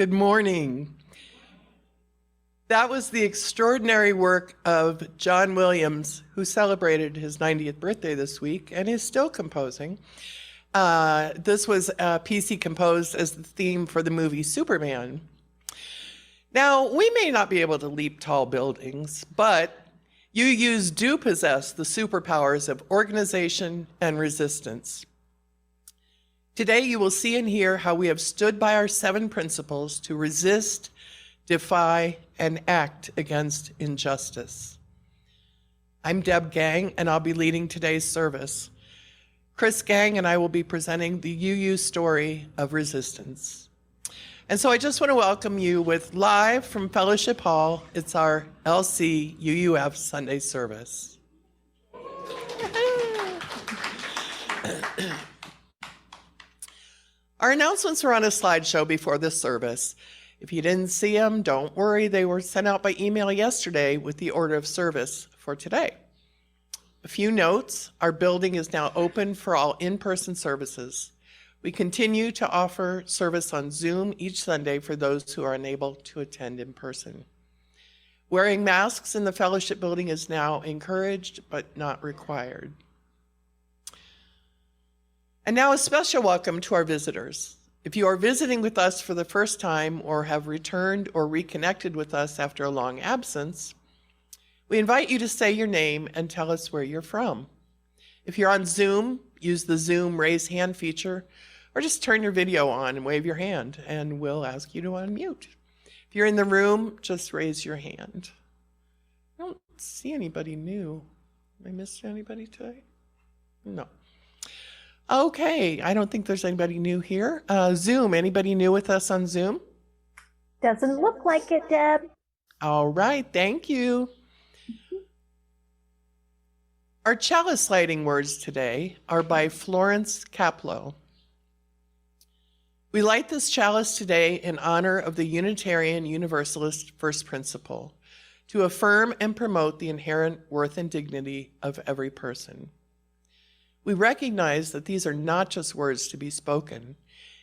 Good morning. That was the extraordinary work of John Williams, who celebrated his 90th birthday this week and is still composing. This was a piece he composed as the theme for the movie Superman. Now, we may not be able to leap tall buildings, but UUs do possess the superpowers of organization and resistance. Today, you will see and hear how we have stood by our 7 principles to resist, defy, and act against injustice. I'm Deb Gang, and I'll be leading today's service. Kriss Gang and I will be presenting the UU story of resistance. And so I just want to welcome you with live from Fellowship Hall. It's our LCUUF Sunday service. Our announcements are on a slideshow before this service. If you didn't see them, don't worry. They were sent out by email yesterday with the order of service for today. A few notes. Our building is now open for all in-person services. We continue to offer service on Zoom each Sunday for those who are unable to attend in person. Wearing masks in the fellowship building is now encouraged but not required. And now a special welcome to our visitors. If you are visiting with us for the first time or have returned or reconnected with us after a long absence, we invite you to say your name and tell us where you're from. If you're on Zoom, use the Zoom raise hand feature, or just turn your video on and wave your hand, and we'll ask you to unmute. If you're in the room, just raise your hand. I don't see anybody new. Am I missing anybody today? No. Okay, I don't think there's anybody new here. Zoom, anybody new with us on Zoom? Doesn't look like it, Deb. All right, thank you. Our chalice lighting words today are by Florence Kaplow. We light this chalice today in honor of the Unitarian Universalist first principle, to affirm and promote the inherent worth and dignity of every person. We recognize that these are not just words to be spoken.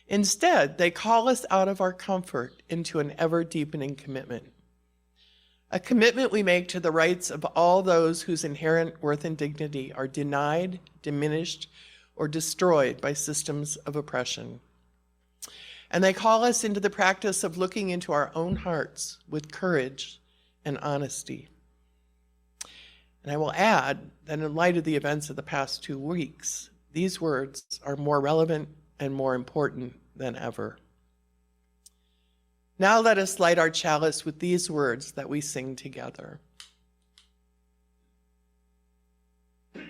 Instead, they call us out of our comfort into an ever-deepening commitment. A commitment we make to the rights of all those whose inherent worth and dignity are denied, diminished, or destroyed by systems of oppression. And they call us into the practice of looking into our own hearts with courage and honesty. And I will add that in light of the events of the past 2 weeks, these words are more relevant and more important than ever. Now let us light our chalice with these words that we sing together. We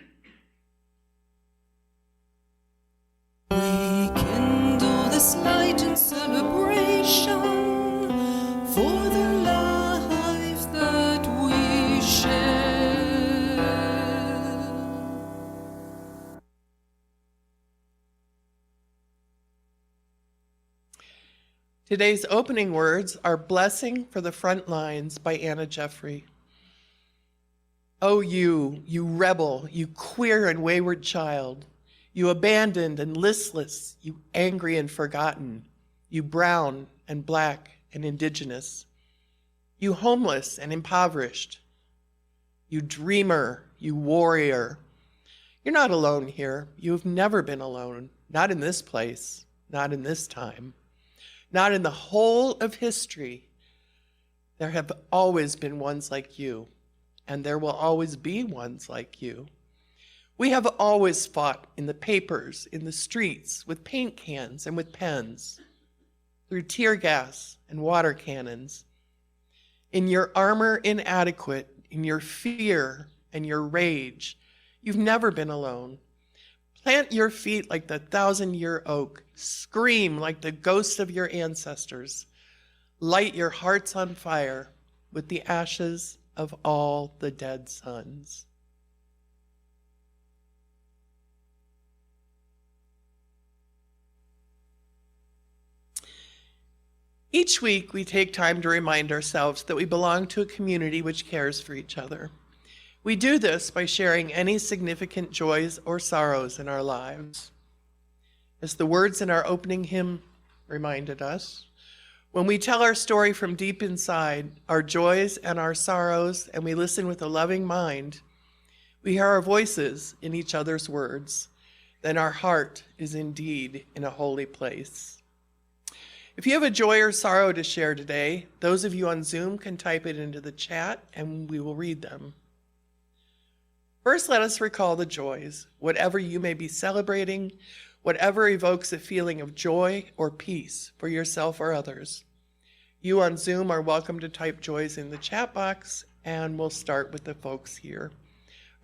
kindle this light in celebration for the life that we share. Today's opening words are Blessing for the Front Lines by Anna Jeffrey. Oh, you rebel, you queer and wayward child, you abandoned and listless, you angry and forgotten, you brown and black and indigenous, you homeless and impoverished, you dreamer, you warrior. You're not alone here. You have never been alone, not in this place, not in this time. Not in the whole of history. There have always been ones like you, and there will always be ones like you. We have always fought in the papers, in the streets, with paint cans and with pens, through tear gas and water cannons. In your armor inadequate, in your fear and your rage, you've never been alone. Plant your feet like the 1,000-year oak. Scream like the ghosts of your ancestors. Light your hearts on fire with the ashes of all the dead sons. Each week, we take time to remind ourselves that we belong to a community which cares for each other. We do this by sharing any significant joys or sorrows in our lives. As the words in our opening hymn reminded us, When we tell our story from deep inside, our joys and our sorrows, and we listen with a loving mind, we hear our voices in each other's words, then our heart is indeed in a holy place. If you have a joy or sorrow to share today, those of you on Zoom can type it into the chat and we will read them. First, let us recall the joys, whatever you may be celebrating, whatever evokes a feeling of joy or peace for yourself or others. You on Zoom are welcome to type joys in the chat box, and we'll start with the folks here.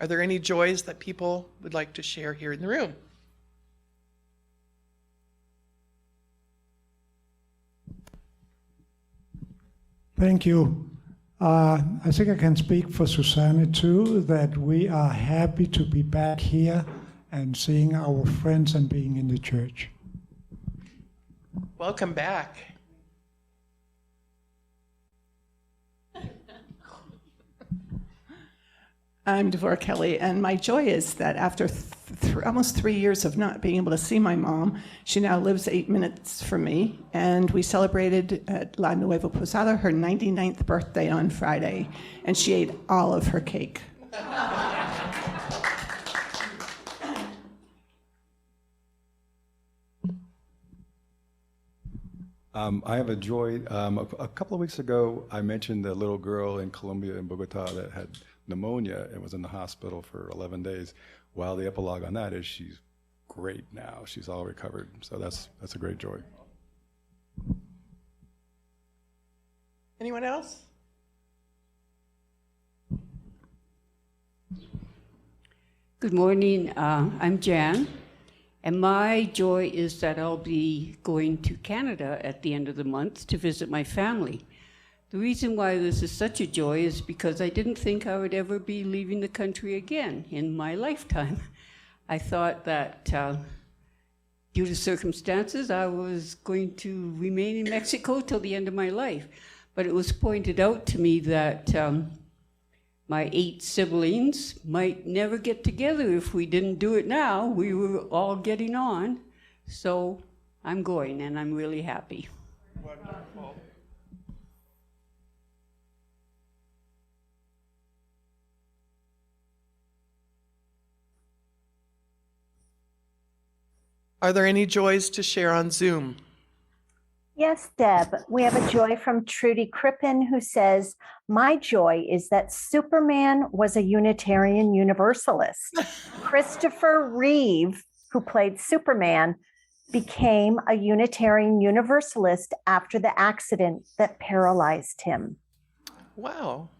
Are there any joys that people would like to share here in the room? Thank you. I think I can speak for Susanne too, that we are happy to be back here and seeing our friends and being in the church. Welcome back. I'm Devorah Kelly, and my joy is that after almost 3 years of not being able to see my mom, she now lives 8 minutes from me, and we celebrated at La Nueva Posada her 99th birthday on Friday, and she ate all of her cake. I have a joy. A couple of weeks ago, I mentioned the little girl in Colombia, in Bogota, that had pneumonia and was in the hospital for 11 days. Well, the epilogue on that is she's great now. She's all recovered. So that's a great joy. Anyone else? Good morning. I'm Jan. And my joy is that I'll be going to Canada at the end of the month to visit my family. The reason why this is such a joy is because I didn't think I would ever be leaving the country again in my lifetime. I thought that due to circumstances, I was going to remain in Mexico till the end of my life. But it was pointed out to me that my 8 siblings might never get together if we didn't do it now. We were all getting on. So I'm going, and I'm really happy. Wonderful. Are there any joys to share on Zoom? Yes, Deb, we have a joy from Trudy Crippen who says, my joy is that Superman was a Unitarian Universalist. Christopher Reeve, who played Superman, became a Unitarian Universalist after the accident that paralyzed him. Wow.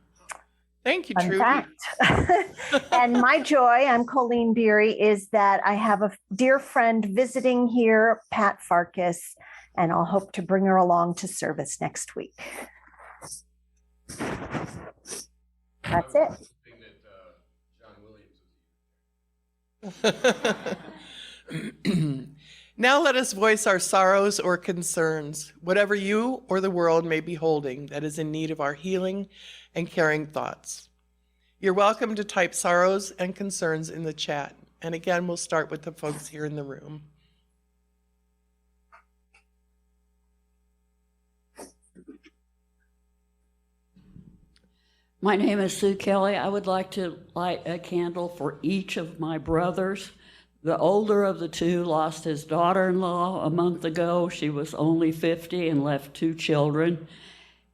Thank you, Fun Trudy. fact. And my joy, I'm Colleen Beery, is that I have a dear friend visiting here, Pat Farkas, and I'll hope to bring her along to service next week. That's it. Now let us voice our sorrows or concerns, whatever you or the world may be holding that is in need of our healing and caring thoughts. You're welcome to type sorrows and concerns in the chat. And again, we'll start with the folks here in the room. My name is Sue Kelly. I would like to light a candle for each of my brothers. The older of the two lost his daughter-in-law a month ago. She was only 50 and left 2 children.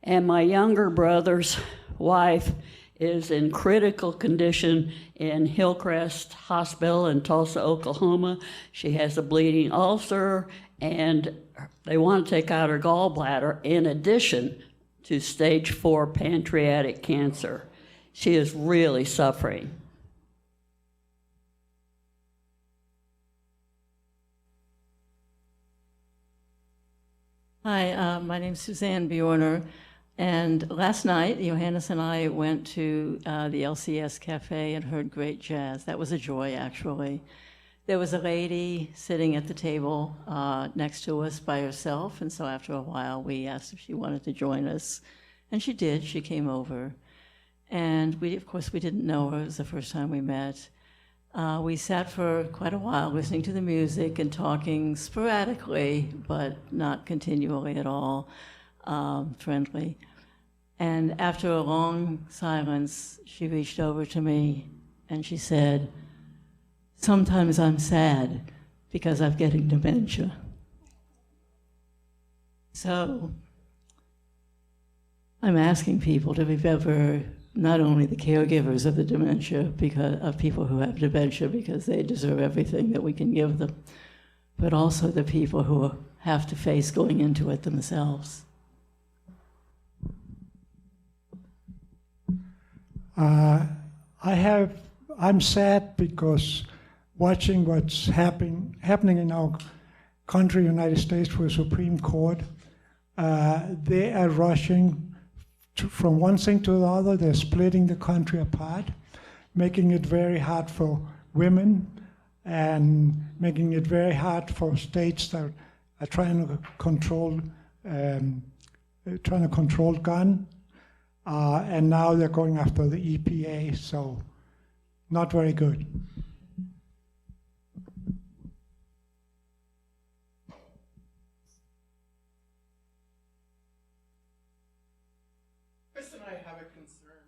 And my younger brother's wife is in critical condition in Hillcrest Hospital in Tulsa, Oklahoma. She has a bleeding ulcer, and they want to take out her gallbladder in addition to stage 4 pancreatic cancer. She is really suffering. Hi, my name's Suzanne Bjorner, and last night Johannes and I went to the LCS Cafe and heard great jazz. That was a joy, actually. There was a lady sitting at the table next to us by herself, and so after a while we asked if she wanted to join us, and she did. She came over, and of course we didn't know her. It was the first time we met. We sat for quite a while listening to the music and talking sporadically, but not continually at all. friendly. And after a long silence, she reached over to me and she said, "Sometimes I'm sad because I'm getting dementia." So I'm asking people to remember not only the caregivers of the dementia, because of people who have dementia, because they deserve everything that we can give them, but also the people who have to face going into it themselves. I'm sad because watching what's happening in our country, United States, with the Supreme Court, they are rushing from one thing to the other. They're splitting the country apart, making it very hard for women and making it very hard for states that are trying to control gun. And now they're going after the EPA, so not very good. Kriss and I have a concern.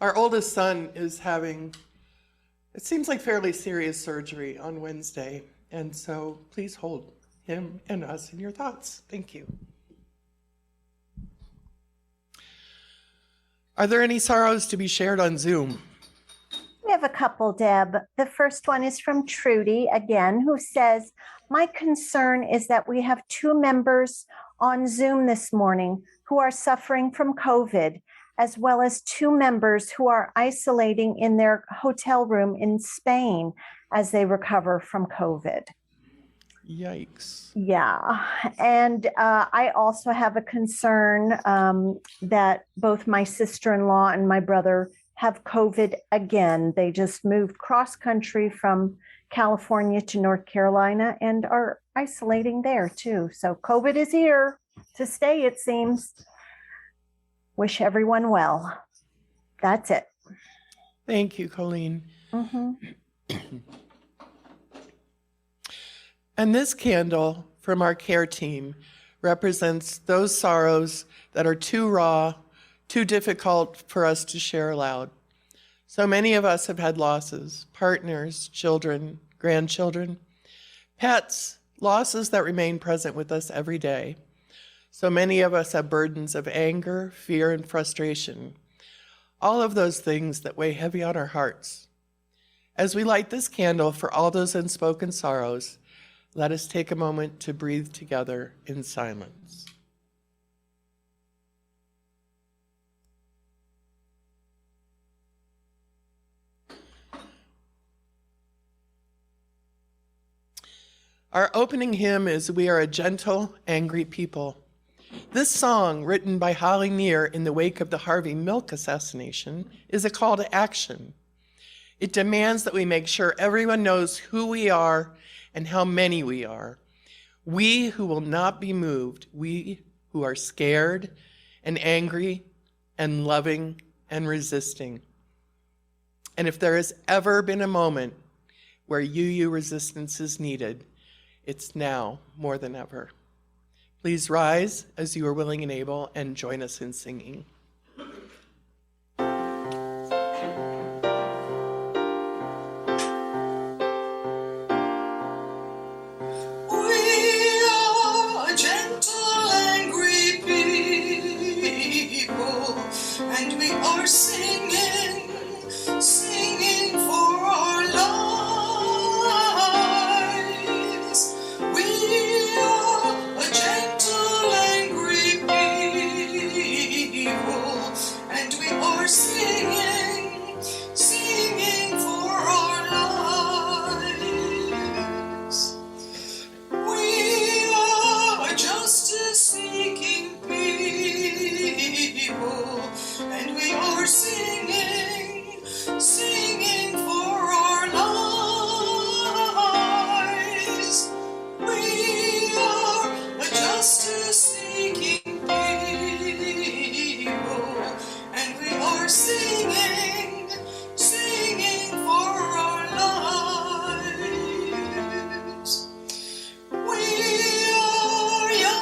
Our oldest son is having, it seems like fairly serious surgery on Wednesday, and so please hold him and us in your thoughts. Thank you. Are there any sorrows to be shared on Zoom? We have a couple, Deb. The first one is from Trudy, again, who says, "My concern is that we have 2 members on Zoom this morning who are suffering from COVID, as well as 2 members who are isolating in their hotel room in Spain as they recover from COVID." Yikes. Yeah. And I also have a concern that both my sister-in-law and my brother have COVID again. They just moved cross-country from California to North Carolina and are isolating there too. So COVID is here to stay, it seems. Wish everyone well. That's it. Thank you, Colleen. Mm-hmm. And this candle from our care team represents those sorrows that are too raw, too difficult for us to share aloud. So many of us have had losses, partners, children, grandchildren, pets, losses that remain present with us every day. So many of us have burdens of anger, fear, and frustration, all of those things that weigh heavy on our hearts. As we light this candle for all those unspoken sorrows, let us take a moment to breathe together in silence. Our opening hymn is "We Are a Gentle, Angry People." This song, written by Holly Near in the wake of the Harvey Milk assassination, is a call to action. It demands that we make sure everyone knows who we are and how many we are. We who will not be moved, we who are scared and angry and loving and resisting. And if there has ever been a moment where UU resistance is needed, it's now more than ever. Please rise as you are willing and able and join us in singing. Singing for our lives. We are a gentle, angry people, and we are singing, singing for our lives. We are a justice-seeking people, and we are singing, singing for our lives. We are a justice-seeking people, and we are singing, singing for our lives. We are young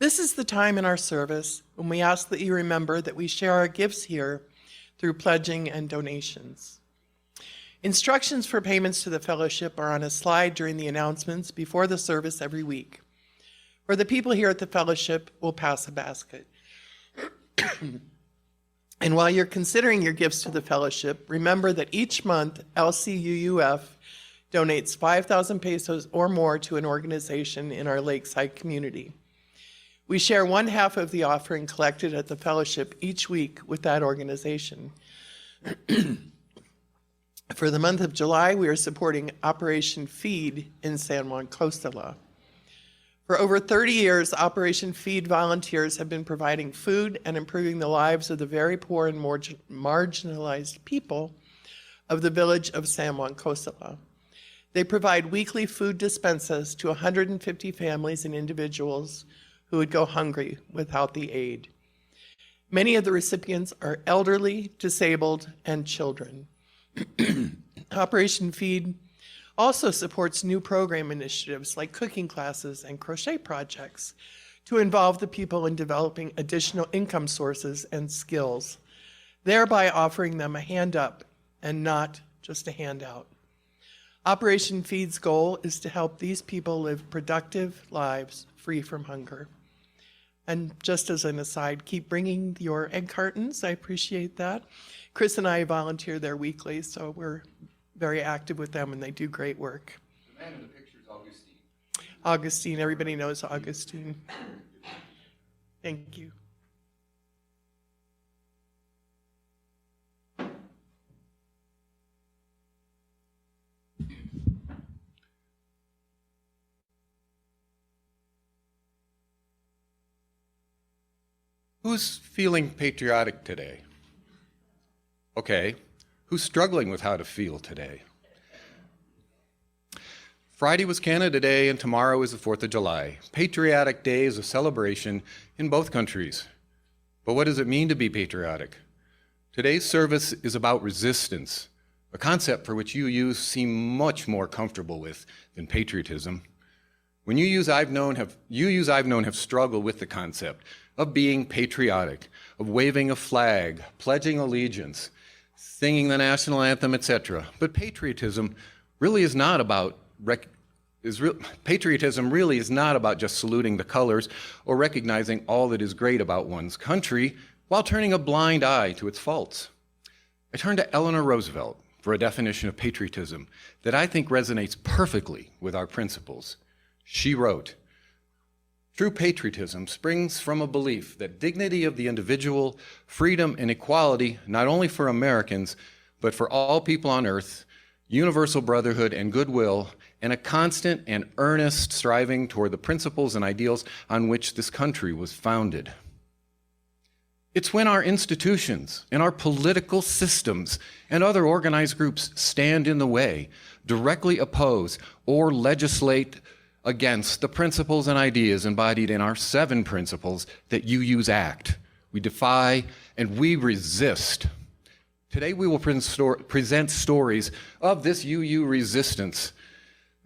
This is the time in our service when we ask that you remember that we share our gifts here through pledging and donations. Instructions for payments to the fellowship are on a slide during the announcements before the service every week. For the people here at the fellowship, we'll pass a basket. And while you're considering your gifts to the fellowship, remember that each month LCUUF donates 5,000 pesos or more to an organization in our Lakeside community. We share 1/2 of the offering collected at the fellowship each week with that organization. For the month of July, we are supporting Operation Feed in San Juan Costa. For over 30 years, Operation Feed volunteers have been providing food and improving the lives of the very poor and marginalized people of the village of San Juan Costa. They provide weekly food dispensas to 150 families and individuals who would go hungry without the aid. Many of the recipients are elderly, disabled, and children. Operation Feed also supports new program initiatives like cooking classes and crochet projects to involve the people in developing additional income sources and skills, thereby offering them a hand up and not just a handout. Operation Feed's goal is to help these people live productive lives free from hunger. And just as an aside, keep bringing your egg cartons. I appreciate that. Kriss and I volunteer there weekly, so we're very active with them, and they do great work. The man in the picture is Augustine. Augustine, everybody knows Augustine. Thank you. Who's feeling patriotic today? Okay, who's struggling with how to feel today? Friday was Canada Day and tomorrow is the 4th of July. Patriotic Day is a celebration in both countries. But what does it mean to be patriotic? Today's service is about resistance, a concept for which UUs seem much more comfortable with than patriotism. When UUs I've known have struggled with the concept of being patriotic, of waving a flag, pledging allegiance, singing the national anthem, etc. But patriotism really is not about just saluting the colors or recognizing all that is great about one's country while turning a blind eye to its faults. I turn to Eleanor Roosevelt for a definition of patriotism that I think resonates perfectly with our principles. She wrote, "True patriotism springs from a belief that dignity of the individual, freedom and equality, not only for Americans, but for all people on earth, universal brotherhood and goodwill, and a constant and earnest striving toward the principles and ideals on which this country was founded." It's when our institutions and our political systems and other organized groups stand in the way, directly oppose, or legislate against the principles and ideas embodied in our 7 principles that UUs act. We defy and we resist. Today we will present stories of this UU resistance,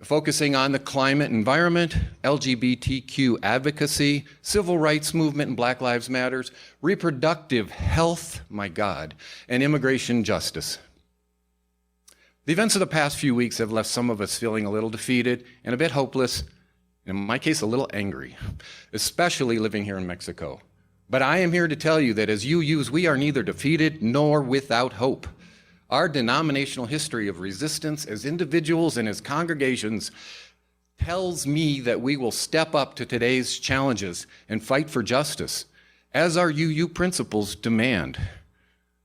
focusing on the climate environment, LGBTQ advocacy, civil rights movement and Black Lives Matters, reproductive health, my God, and immigration justice. The events of the past few weeks have left some of us feeling a little defeated and a bit hopeless, in my case, a little angry, especially living here in Mexico. But I am here to tell you that as UUs, we are neither defeated nor without hope. Our denominational history of resistance as individuals and as congregations tells me that we will step up to today's challenges and fight for justice, as our UU principles demand.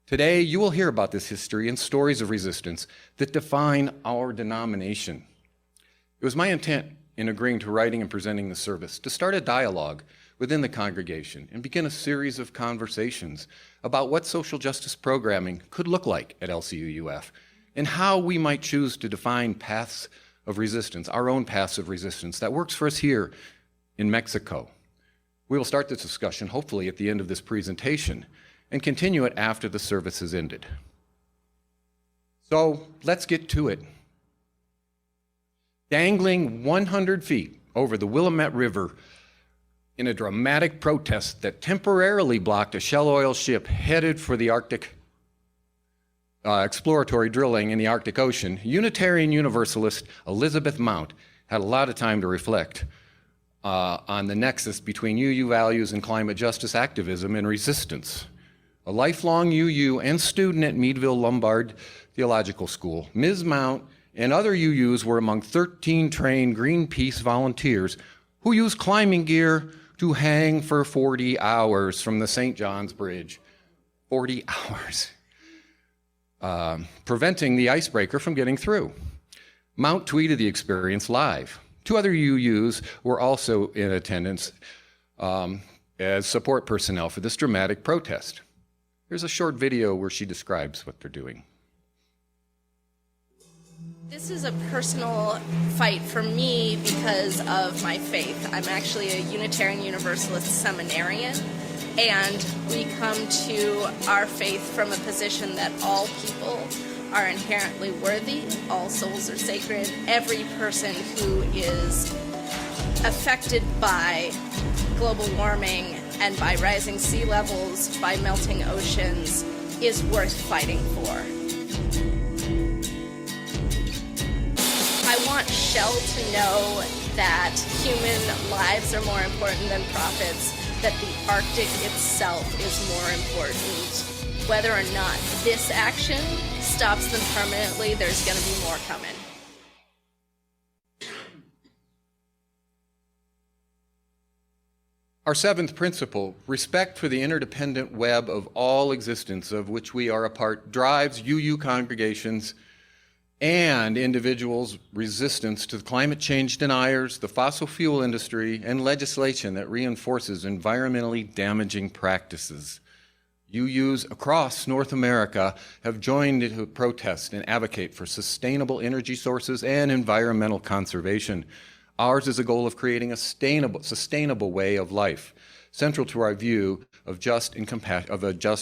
Today, you will hear about this history and stories of resistance that define our denomination. It was my intent in agreeing to writing and presenting the service to start a dialogue within the congregation and begin a series of conversations about what social justice programming could look like at LCUUF and how we might choose to define paths of resistance, our own paths of resistance that works for us here in Mexico. We will start this discussion hopefully at the end of this presentation and continue it after the service has ended. So let's get to it. Dangling 100 feet over the Willamette River in a dramatic protest that temporarily blocked a Shell oil ship headed for the Arctic exploratory drilling in the Arctic Ocean, Unitarian Universalist Elizabeth Mount had a lot of time to reflect on the nexus between UU values and climate justice activism and resistance. A lifelong UU and student at Meadville Lombard Theological School, Ms. Mount and other UUs were among 13 trained Greenpeace volunteers who used climbing gear to hang for 40 hours from the St. John's Bridge. 40 hours. Preventing the icebreaker from getting through. Mount tweeted the experience live. 2 other UUs were also in attendance as support personnel for this dramatic protest. Here's a short video where she describes what they're doing. This is a personal fight for me because of my faith. I'm actually a Unitarian Universalist seminarian, and we come to our faith from a position that all people are inherently worthy, all souls are sacred. Every person who is affected by global warming and by rising sea levels, by melting oceans, is worth fighting for. I want Shell to know that human lives are more important than profits, that the Arctic itself is more important. Whether or not this action stops them permanently, there's going to be more coming. Our 7th principle, respect for the interdependent web of all existence of which we are a part, drives UU congregations and individuals' resistance to the climate change deniers, the fossil fuel industry, and legislation that reinforces environmentally damaging practices. UUs across North America have joined to protest and advocate for sustainable energy sources and environmental conservation. Ours is a goal of creating a sustainable way of life, central to our view of a just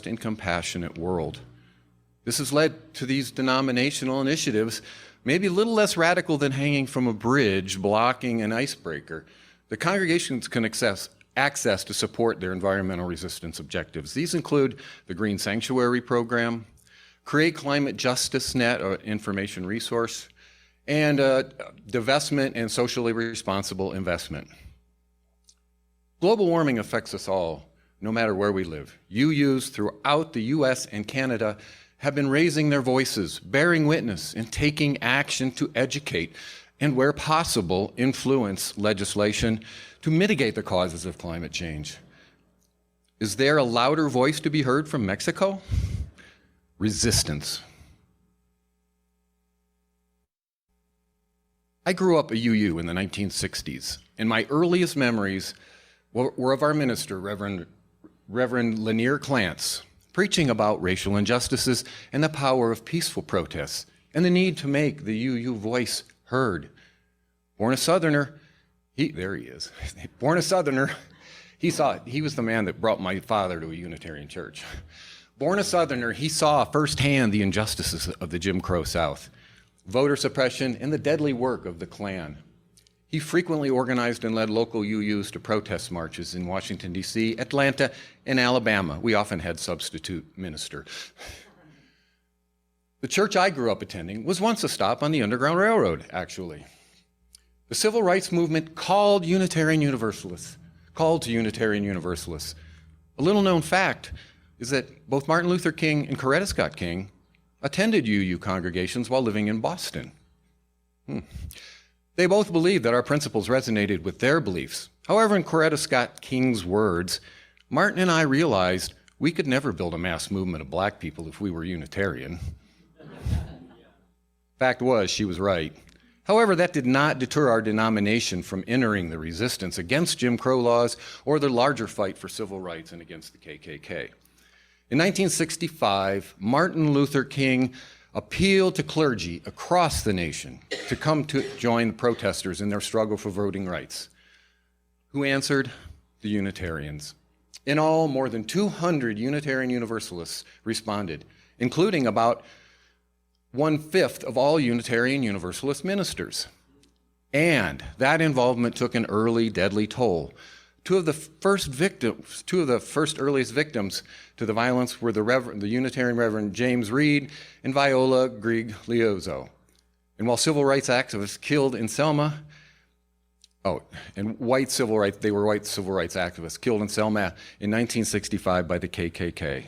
and compassionate world. This has led to these denominational initiatives, maybe a little less radical than hanging from a bridge blocking an icebreaker. The congregations can access to support their environmental resistance objectives. These include the Green Sanctuary Program, Create Climate Justice Net, or information resource, and divestment and socially responsible investment. Global warming affects us all, no matter where we live. UUs throughout the US and Canada have been raising their voices, bearing witness, and taking action to educate and, where possible, influence legislation to mitigate the causes of climate change. Is there a louder voice to be heard from Mexico? Resistance. I grew up a UU in the 1960s, and my earliest memories were of our minister, Reverend Lanier Clance, preaching about racial injustices and the power of peaceful protests and the need to make the UU voice heard. Born a Southerner, there he is. Born a Southerner, he was the man that brought my father to a Unitarian church. Born a Southerner, he saw firsthand the injustices of the Jim Crow South, voter suppression, and the deadly work of the Klan. He frequently organized and led local UUs to protest marches in Washington, D.C., Atlanta, and Alabama. We often had substitute minister. The church I grew up attending was once a stop on the Underground Railroad, actually. The civil rights movement called to Unitarian Universalists. A little known fact is that both Martin Luther King and Coretta Scott King attended UU congregations while living in Boston. They both believed that our principles resonated with their beliefs. However, in Coretta Scott King's words, Martin and I realized we could never build a mass movement of black people if we were Unitarian. Fact was, she was right. However, that did not deter our denomination from entering the resistance against Jim Crow laws or the larger fight for civil rights and against the KKK. In 1965, Martin Luther King appealed to clergy across the nation to come to join the protesters in their struggle for voting rights. Who answered? The Unitarians. In all, more than 200 Unitarian Universalists responded, including about 1/5 of all Unitarian Universalist ministers. And that involvement took an early, deadly toll. Two of the first earliest victims to the violence were the Unitarian Reverend James Reed and Viola Griglioso. And while civil rights activists killed in Selma, they were white civil rights activists killed in Selma in 1965 by the KKK.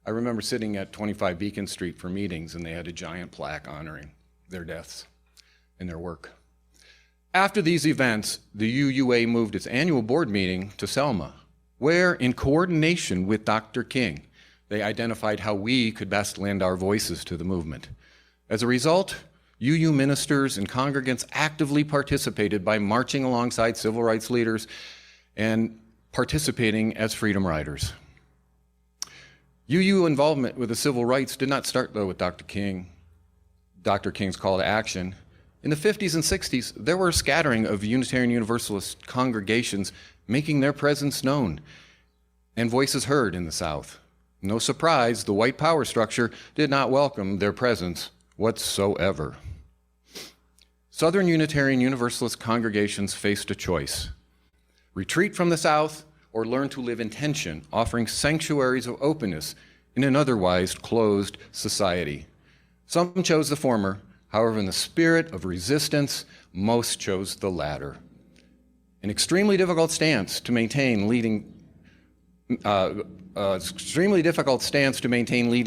I remember sitting at 25 Beacon Street for meetings, and they had a giant plaque honoring their deaths and their work. After these events, the UUA moved its annual board meeting to Selma, where, in coordination with Dr. King, they identified how we could best lend our voices to the movement. As a result, UU ministers and congregants actively participated by marching alongside civil rights leaders and participating as freedom riders. UU involvement with the civil rights did not start, though, with Dr. King's call to action. In the 50s and 60s, there were a scattering of Unitarian Universalist congregations making their presence known and voices heard in the South. No surprise, the white power structure did not welcome their presence whatsoever. Southern Unitarian Universalist congregations faced a choice: retreat from the South or learn to live in tension, offering sanctuaries of openness in an otherwise closed society. Some chose the former. However, in the spirit of resistance, most chose the latter. An extremely difficult stance to maintain leading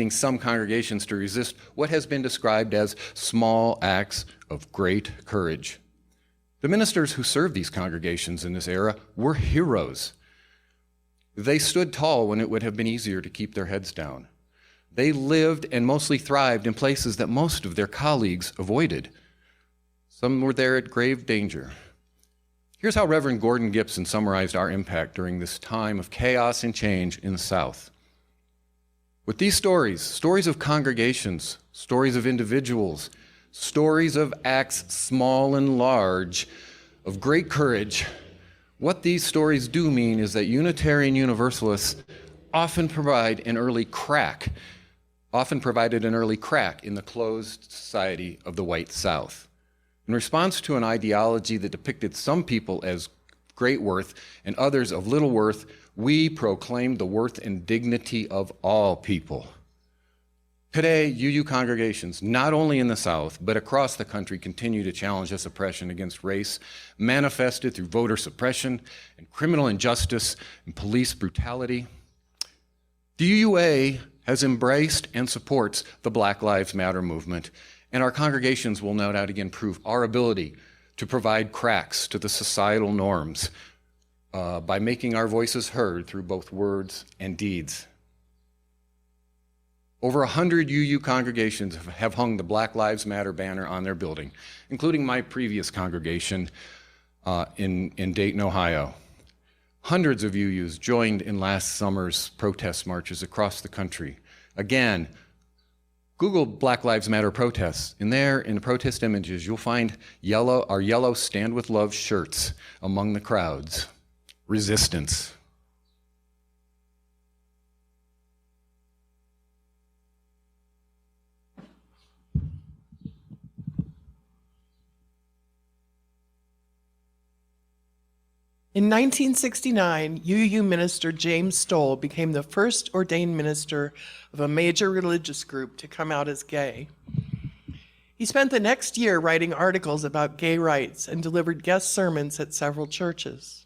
some congregations to resist what has been described as small acts of great courage. The ministers who served these congregations in this era were heroes. They stood tall when it would have been easier to keep their heads down. They lived and mostly thrived in places that most of their colleagues avoided. Some were there at grave danger. Here's how Reverend Gordon Gibson summarized our impact during this time of chaos and change in the South. With these stories of congregations, stories of individuals, stories of acts small and large, of great courage, what these stories do mean is that Unitarian Universalists often provided an early crack in the closed society of the white South. In response to an ideology that depicted some people as great worth and others of little worth, we proclaimed the worth and dignity of all people. Today, UU congregations, not only in the South, but across the country, continue to challenge this oppression against race, manifested through voter suppression and criminal injustice and police brutality. The UUA has embraced and supports the Black Lives Matter movement, and our congregations will no doubt again prove our ability to provide cracks to the societal norms by making our voices heard through both words and deeds. Over 100 UU congregations have hung the Black Lives Matter banner on their building, including my previous congregation in Dayton, Ohio. Hundreds of UUs joined in last summer's protest marches across the country. Again, Google Black Lives Matter protests. In the protest images, you'll find our yellow Stand With Love shirts among the crowds. Resistance. In 1969, UU minister James Stoll became the first ordained minister of a major religious group to come out as gay. He spent the next year writing articles about gay rights and delivered guest sermons at several churches.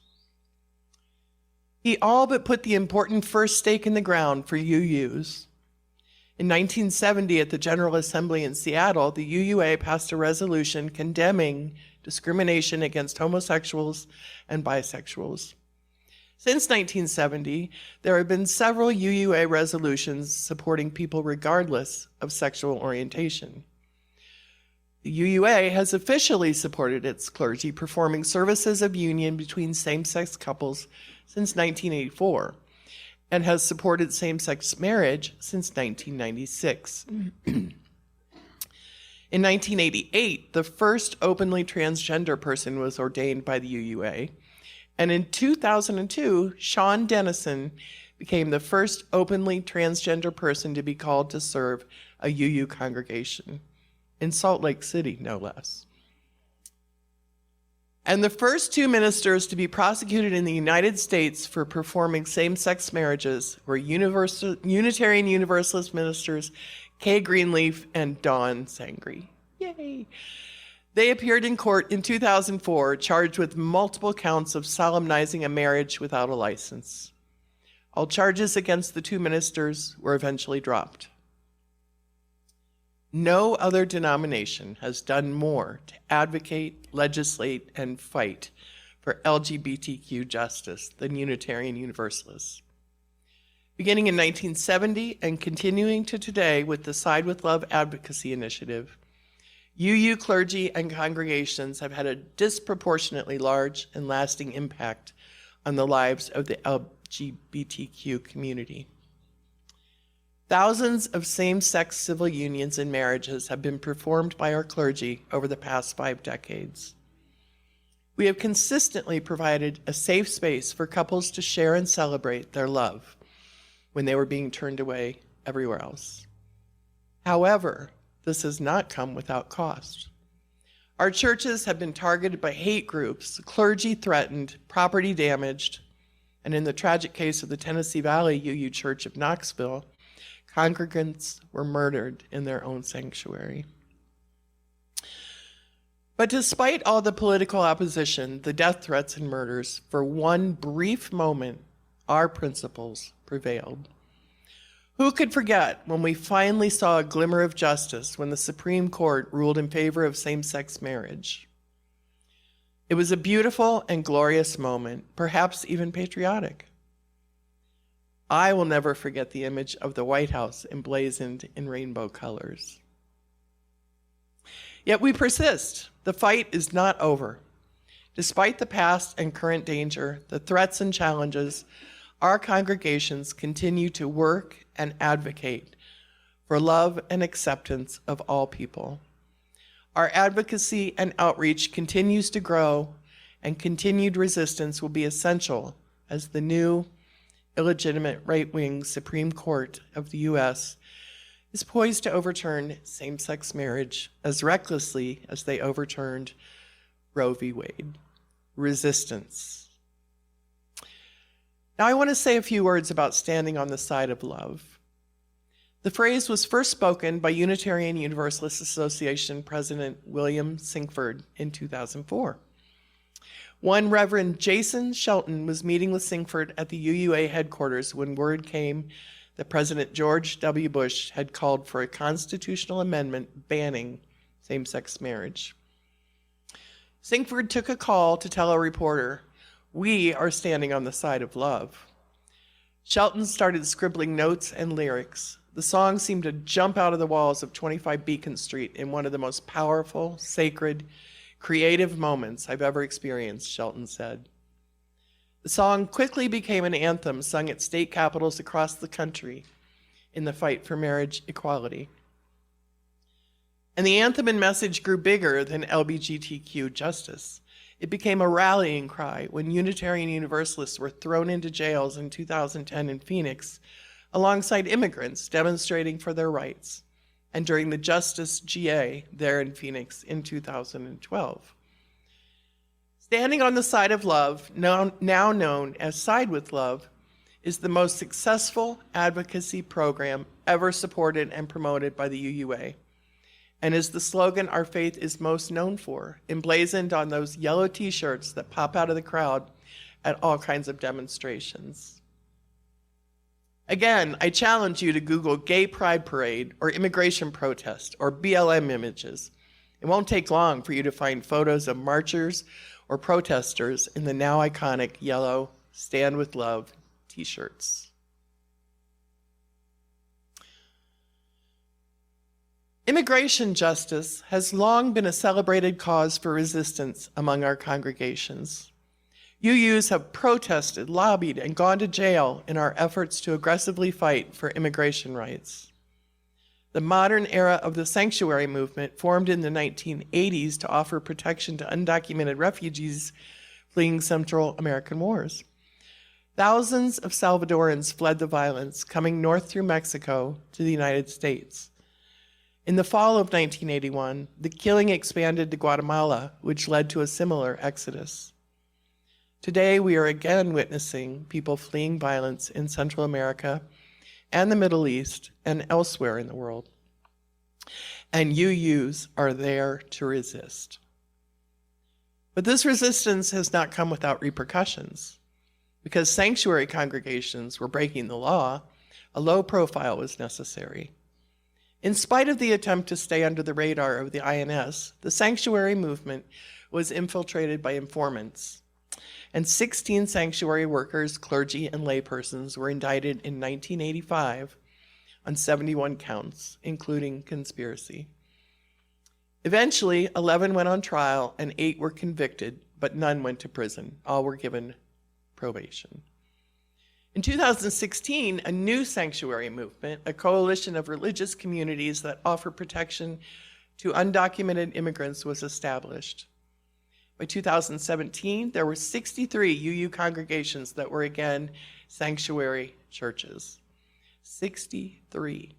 He all but put the important first stake in the ground for UUs. In 1970, at the General Assembly in Seattle, the UUA passed a resolution condemning discrimination against homosexuals and bisexuals. Since 1970, there have been several UUA resolutions supporting people regardless of sexual orientation. The UUA has officially supported its clergy performing services of union between same-sex couples since 1984 and has supported same-sex marriage since 1996. In 1988, the first openly transgender person was ordained by the UUA, and in 2002, Sean Dennison became the first openly transgender person to be called to serve a UU congregation, in Salt Lake City, no less. And the first two ministers to be prosecuted in the United States for performing same-sex marriages were Unitarian Universalist ministers Kay Greenleaf and Dawn Sangre. Yay! They appeared in court in 2004, charged with multiple counts of solemnizing a marriage without a license. All charges against the two ministers were eventually dropped. No other denomination has done more to advocate, legislate, and fight for LGBTQ justice than Unitarian Universalists. Beginning in 1970 and continuing to today with the Side with Love advocacy initiative, UU clergy and congregations have had a disproportionately large and lasting impact on the lives of the LGBTQ community. Thousands of same-sex civil unions and marriages have been performed by our clergy over the past 5 decades. We have consistently provided a safe space for couples to share and celebrate their love when they were being turned away everywhere else. However, this has not come without cost. Our churches have been targeted by hate groups, clergy threatened, property damaged, and in the tragic case of the Tennessee Valley UU Church of Knoxville, congregants were murdered in their own sanctuary. But despite all the political opposition, the death threats and murders, for one brief moment, our principles prevailed. Who could forget when we finally saw a glimmer of justice when the Supreme Court ruled in favor of same-sex marriage? It was a beautiful and glorious moment, perhaps even patriotic. I will never forget the image of the White House emblazoned in rainbow colors. Yet we persist. The fight is not over. Despite the past and current danger, the threats and challenges, our congregations continue to work and advocate for love and acceptance of all people. Our advocacy and outreach continues to grow, and continued resistance will be essential as the new illegitimate right-wing Supreme Court of the U.S. is poised to overturn same-sex marriage as recklessly as they overturned Roe v. Wade. Resistance. Now I want to say a few words about standing on the side of love. The phrase was first spoken by Unitarian Universalist Association President William Sinkford in 2004. One Reverend Jason Shelton was meeting with Sinkford at the UUA headquarters when word came that President George W. Bush had called for a constitutional amendment banning same-sex marriage. Sinkford took a call to tell a reporter, "We are standing on the side of love." Shelton started scribbling notes and lyrics. The song seemed to jump out of the walls of 25 Beacon Street in one of the most powerful, sacred, creative moments I've ever experienced, Shelton said. The song quickly became an anthem sung at state capitals across the country in the fight for marriage equality. And the anthem and message grew bigger than LGBTQ justice. It became a rallying cry when Unitarian Universalists were thrown into jails in 2010 in Phoenix alongside immigrants demonstrating for their rights, and during the Justice GA there in Phoenix in 2012. Standing on the Side of Love, now known as Side with Love, is the most successful advocacy program ever supported and promoted by the UUA, and is the slogan our faith is most known for, emblazoned on those yellow t-shirts that pop out of the crowd at all kinds of demonstrations. Again, I challenge you to Google Gay Pride Parade or immigration protest or BLM images. It won't take long for you to find photos of marchers or protesters in the now iconic yellow Stand with Love t-shirts. Immigration justice has long been a celebrated cause for resistance among our congregations. UUs have protested, lobbied, and gone to jail in our efforts to aggressively fight for immigration rights. The modern era of the sanctuary movement, formed in the 1980s to offer protection to undocumented refugees fleeing Central American wars. Thousands of Salvadorans fled the violence, coming north through Mexico to the United States. In the fall of 1981, the killing expanded to Guatemala, which led to a similar exodus. Today, we are again witnessing people fleeing violence in Central America and the Middle East and elsewhere in the world. And UUs are there to resist. But this resistance has not come without repercussions. Because sanctuary congregations were breaking the law, a low profile was necessary. In spite of the attempt to stay under the radar of the INS, the sanctuary movement was infiltrated by informants, and 16 sanctuary workers, clergy, and laypersons were indicted in 1985 on 71 counts, including conspiracy. Eventually, 11 went on trial and 8 were convicted, but none went to prison. All were given probation. In 2016, a new sanctuary movement, a coalition of religious communities that offer protection to undocumented immigrants, was established. By 2017, there were 63 UU congregations that were again sanctuary churches. 63,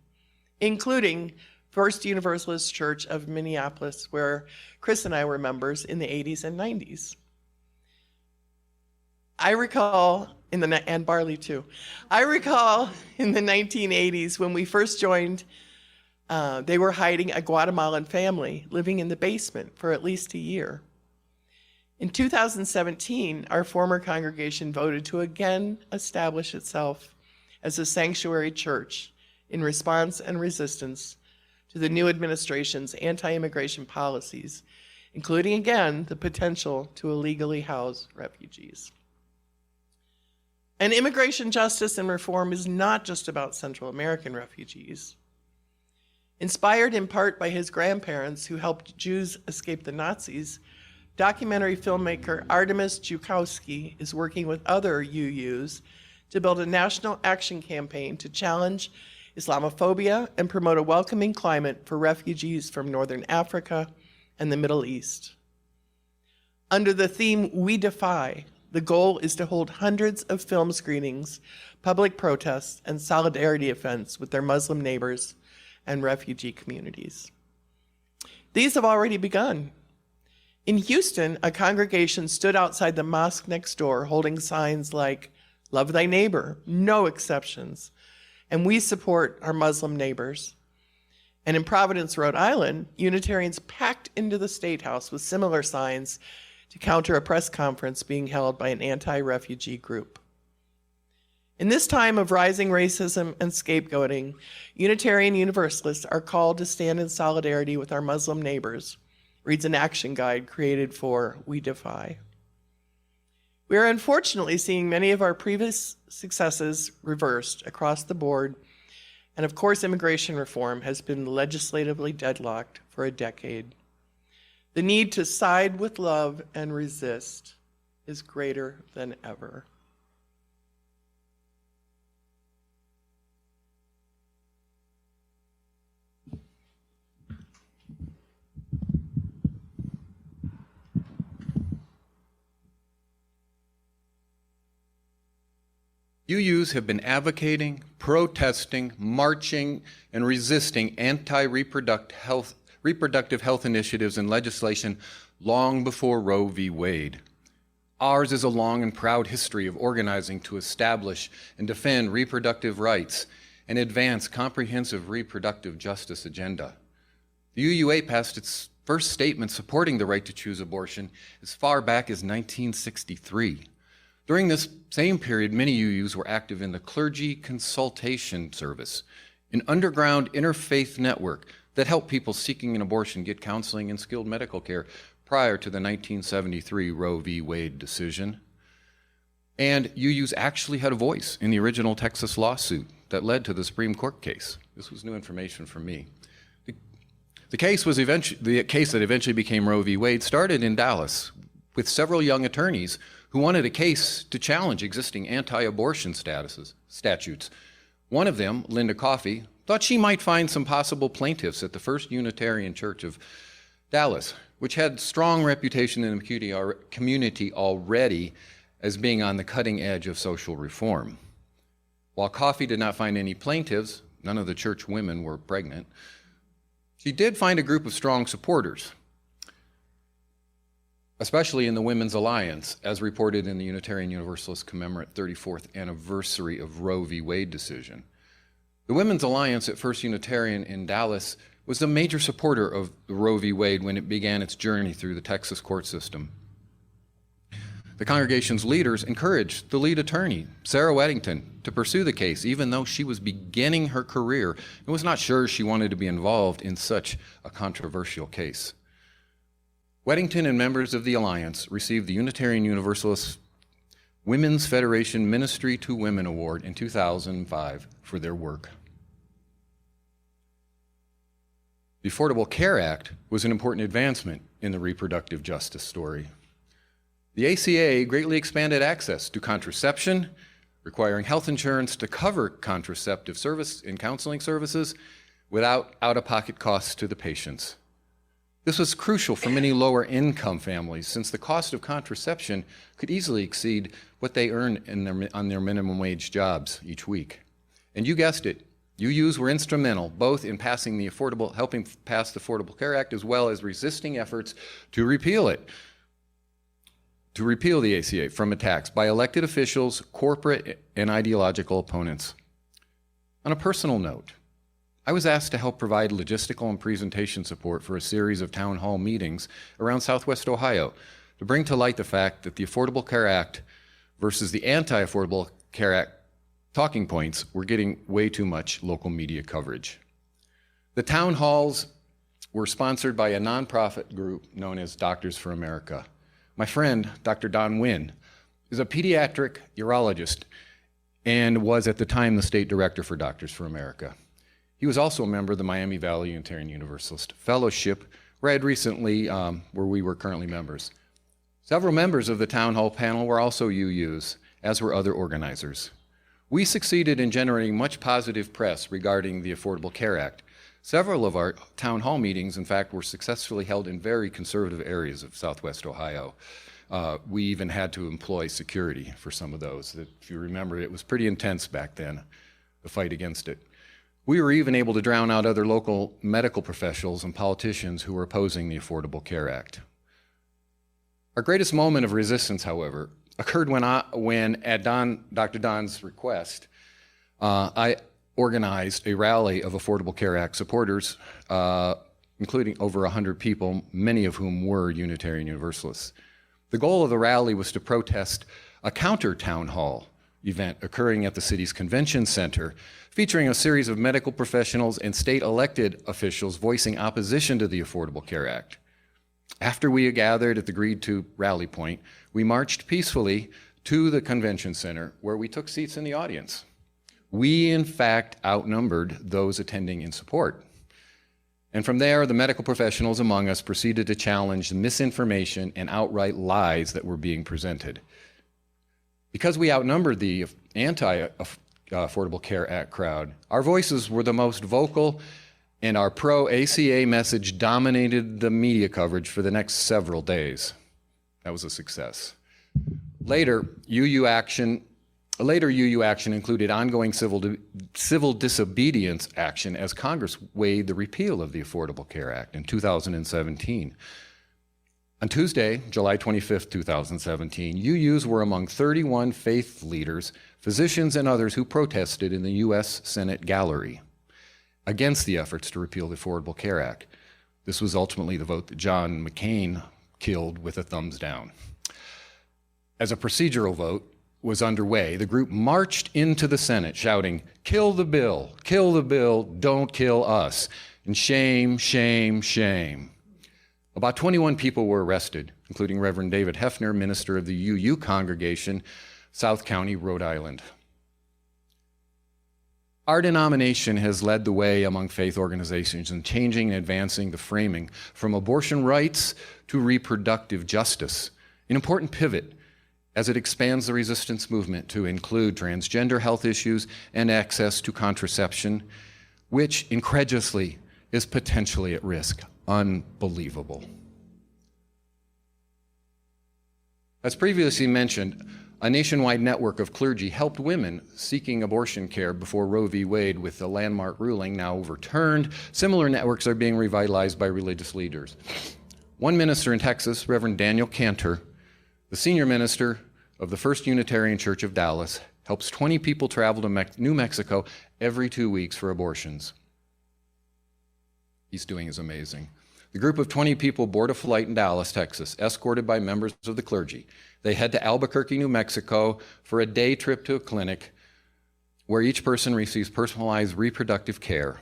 including First Universalist Church of Minneapolis, where Kriss and I were members in the 80s and 90s. I recall, and Barley too, I recall in the 1980s when we first joined, they were hiding a Guatemalan family living in the basement for at least a year. In 2017, our former congregation voted to again establish itself as a sanctuary church in response and resistance to the new administration's anti-immigration policies, including again the potential to illegally house refugees. And immigration justice and reform is not just about Central American refugees. Inspired in part by his grandparents who helped Jews escape the Nazis, documentary filmmaker Artemis Joukowsky is working with other UUs to build a national action campaign to challenge Islamophobia and promote a welcoming climate for refugees from Northern Africa and the Middle East. Under the theme We Defy, the goal is to hold hundreds of film screenings, public protests, and solidarity events with their Muslim neighbors and refugee communities. These have already begun. In Houston, a congregation stood outside the mosque next door holding signs like, "Love thy neighbor, no exceptions," and "We support our Muslim neighbors." And in Providence, Rhode Island, Unitarians packed into the State House with similar signs to counter a press conference being held by an anti-refugee group. In this time of rising racism and scapegoating, Unitarian Universalists are called to stand in solidarity with our Muslim neighbors, reads an action guide created for We Defy. We are unfortunately seeing many of our previous successes reversed across the board, and of course immigration reform has been legislatively deadlocked for a decade. The need to side with love and resist is greater than ever. UUs have been advocating, protesting, marching, and resisting reproductive health initiatives and legislation long before Roe v. Wade. Ours is a long and proud history of organizing to establish and defend reproductive rights and advance comprehensive reproductive justice agenda. The UUA passed its first statement supporting the right to choose abortion as far back as 1963. During this same period, many UUs were active in the Clergy Consultation Service, an underground interfaith network that helped people seeking an abortion get counseling and skilled medical care prior to the 1973 Roe v. Wade decision. And UUs actually had a voice in the original Texas lawsuit that led to the Supreme Court case. This was new information for me. The case that eventually became Roe v. Wade started in Dallas with several young attorneys who wanted a case to challenge existing anti-abortion statutes. One of them, Linda Coffey, thought she might find some possible plaintiffs at the First Unitarian Church of Dallas, which had strong reputation in the community already as being on the cutting edge of social reform. While Coffey did not find any plaintiffs, none of the church women were pregnant, She did find a group of strong supporters, especially in the Women's Alliance, as reported in the Unitarian Universalist commemorate 34th anniversary of Roe v. Wade decision. The Women's Alliance at First Unitarian in Dallas was a major supporter of Roe v. Wade when it began its journey through the Texas court system. The congregation's leaders encouraged the lead attorney, Sarah Weddington, to pursue the case, even though she was beginning her career and was not sure she wanted to be involved in such a controversial case. Weddington and members of the Alliance received the Unitarian Universalist Women's Federation Ministry to Women Award in 2005 for their work. The Affordable Care Act was an important advancement in the reproductive justice story. The ACA greatly expanded access to contraception, requiring health insurance to cover contraceptive service and counseling services without out-of-pocket costs to the patients. This was crucial for many lower-income families, since the cost of contraception could easily exceed what they earn on their minimum wage jobs each week. And you guessed it, UUs were instrumental both in helping pass the Affordable Care Act, as well as resisting efforts to repeal it. To repeal the ACA from attacks by elected officials, corporate, and ideological opponents. On a personal note, I was asked to help provide logistical and presentation support for a series of town hall meetings around Southwest Ohio to bring to light the fact that the Affordable Care Act versus the Anti-Affordable Care Act talking points were getting way too much local media coverage. The town halls were sponsored by a nonprofit group known as Doctors for America. My friend, Dr. Don Wynn, is a pediatric urologist and was at the time the state director for Doctors for America. He was also a member of the Miami Valley Unitarian Universalist Fellowship, where we were currently members. Several members of the town hall panel were also UUs, as were other organizers. We succeeded in generating much positive press regarding the Affordable Care Act. Several of our town hall meetings, in fact, were successfully held in very conservative areas of Southwest Ohio. We even had to employ security for some of those. If you remember, it was pretty intense back then, the fight against it. We were even able to drown out other local medical professionals and politicians who were opposing the Affordable Care Act. Our greatest moment of resistance, however, occurred when at Dr. Don's request, I organized a rally of Affordable Care Act supporters, including over 100 people, many of whom were Unitarian Universalists. The goal of the rally was to protest a counter town hall event occurring at the city's convention center, featuring a series of medical professionals and state elected officials voicing opposition to the Affordable Care Act. After we gathered at the agreed-to rally point, we marched peacefully to the convention center, where we took seats in the audience. We, in fact, outnumbered those attending in support. And from there, the medical professionals among us proceeded to challenge the misinformation and outright lies that were being presented. Because we outnumbered the anti-Affordable Care Act crowd, our voices were the most vocal, and our pro-ACA message dominated the media coverage for the next several days. That was a success. Later, UU action included ongoing civil disobedience action as Congress weighed the repeal of the Affordable Care Act in 2017. On Tuesday, July 25, 2017, UUs were among 31 faith leaders, physicians, and others who protested in the U.S. Senate gallery against the efforts to repeal the Affordable Care Act. This was ultimately the vote that John McCain killed with a thumbs down. As a procedural vote was underway, the group marched into the Senate shouting, kill the bill, don't kill us," and shame, shame, shame. About 21 people were arrested, including Reverend David Hefner, minister of the UU congregation, South County, Rhode Island. Our denomination has led the way among faith organizations in changing and advancing the framing from abortion rights to reproductive justice, an important pivot as it expands the resistance movement to include transgender health issues and access to contraception, which incredulously is potentially at risk. Unbelievable. As previously mentioned, A nationwide network of clergy helped women seeking abortion care before Roe v. Wade with the landmark ruling now overturned. Similar networks are being revitalized by religious leaders. One minister in Texas, Reverend Daniel Cantor, the senior minister of the First Unitarian Church of Dallas, helps 20 people travel to New Mexico every 2 weeks for abortions. He's doing is amazing. The group of 20 people board a flight in Dallas, Texas, escorted by members of the clergy. They head to Albuquerque, New Mexico for a day trip to a clinic where each person receives personalized reproductive care.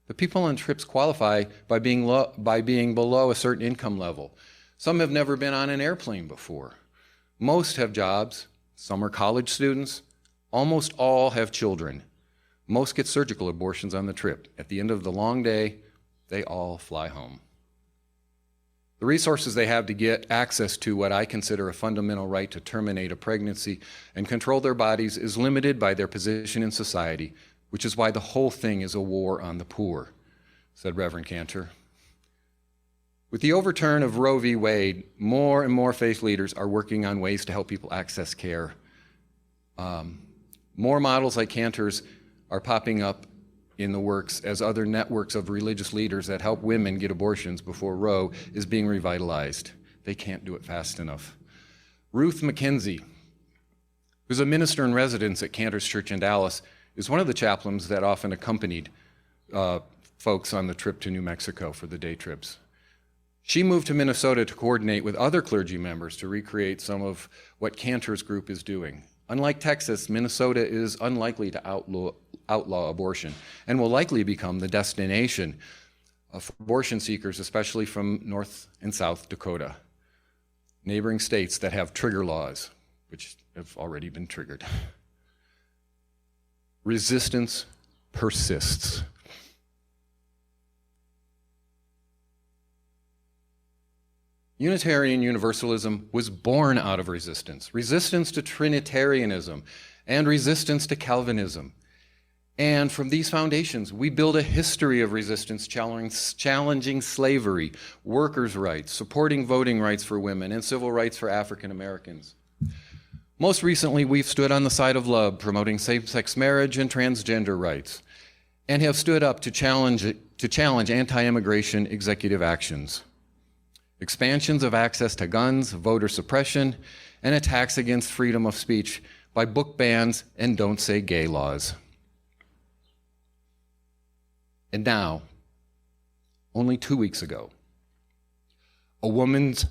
The people on trips qualify by being below a certain income level. Some have never been on an airplane before. Most have jobs. Some are college students. Almost all have children. Most get surgical abortions on the trip. At the end of the long day, they all fly home. The resources they have to get access to what I consider a fundamental right to terminate a pregnancy and control their bodies is limited by their position in society, which is why the whole thing is a war on the poor, said Reverend Cantor. With the overturn of Roe v. Wade, more and more faith leaders are working on ways to help people access care. More models like Cantor's are popping up in the works as other networks of religious leaders that help women get abortions before Roe is being revitalized. They can't do it fast enough. Ruth McKenzie, who's a minister in residence at Cantor's Church in Dallas, is one of the chaplains that often accompanied folks on the trip to New Mexico for the day trips. She moved to Minnesota to coordinate with other clergy members to recreate some of what Cantor's group is doing. Unlike Texas, Minnesota is unlikely to outlaw abortion and will likely become the destination of abortion seekers, especially from North and South Dakota, neighboring states that have trigger laws, which have already been triggered. Resistance persists. Unitarian Universalism was born out of resistance to Trinitarianism and resistance to Calvinism. And from these foundations, we build a history of resistance challenging slavery, workers' rights, supporting voting rights for women, and civil rights for African Americans. Most recently, we've stood on the side of love, promoting same-sex marriage and transgender rights, and have stood up to challenge anti-immigration executive actions. Expansions of access to guns, voter suppression, and attacks against freedom of speech by book bans and don't say gay laws. And now, only 2 weeks ago, a woman's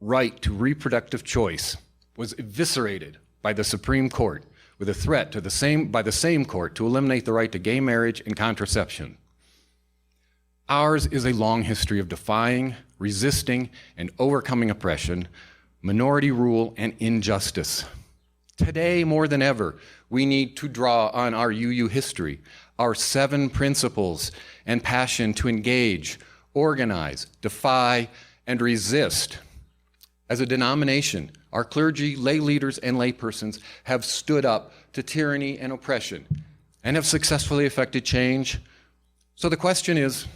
right to reproductive choice was eviscerated by the Supreme Court with a threat by the same court to eliminate the right to gay marriage and contraception. Ours is a long history of defying, resisting, and overcoming oppression, minority rule, and injustice. Today, more than ever, we need to draw on our UU history, our 7 principles and passion to engage, organize, defy, and resist. As a denomination, our clergy, lay leaders, and laypersons have stood up to tyranny and oppression and have successfully effected change. So the question is,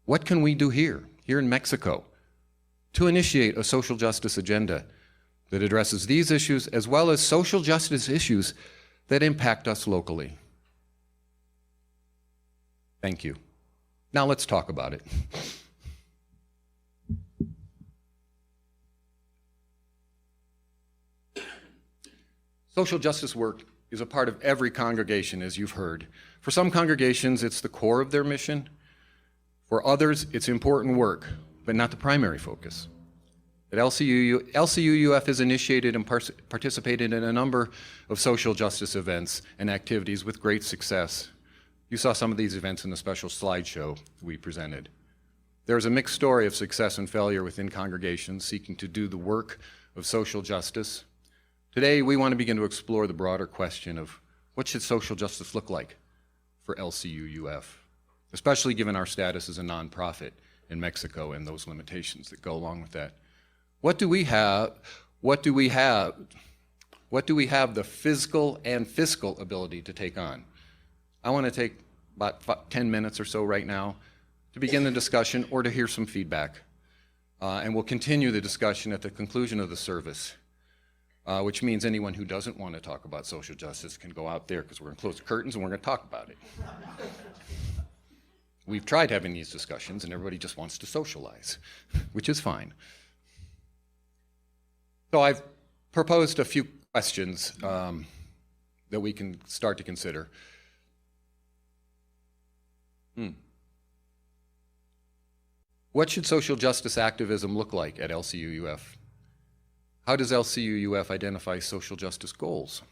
what can we do here in Mexico, to initiate a social justice agenda that addresses these issues as well as social justice issues that impact us locally? Thank you. Now let's talk about it. Social justice work is a part of every congregation, as you've heard. For some congregations, it's the core of their mission. For others, it's important work, but not the primary focus. At LCUUF has initiated and participated in a number of social justice events and activities with great success. You saw some of these events in the special slideshow we presented. There's a mixed story of success and failure within congregations seeking to do the work of social justice. Today, we want to begin to explore the broader question of what should social justice look like for LCUUF, especially given our status as a nonprofit in Mexico and those limitations that go along with that. What do we have? What do we have the physical and fiscal ability to take on? I want to take about 10 minutes or so right now to begin the discussion or to hear some feedback. And we'll continue the discussion at the conclusion of the service. which means anyone who doesn't want to talk about social justice can go out there because we're going to close the curtains and we're going to talk about it. We've tried having these discussions and everybody just wants to socialize, which is fine. So I've proposed a few questions that we can start to consider. What should social justice activism look like at LCUUF? How does LCUUF identify social justice goals?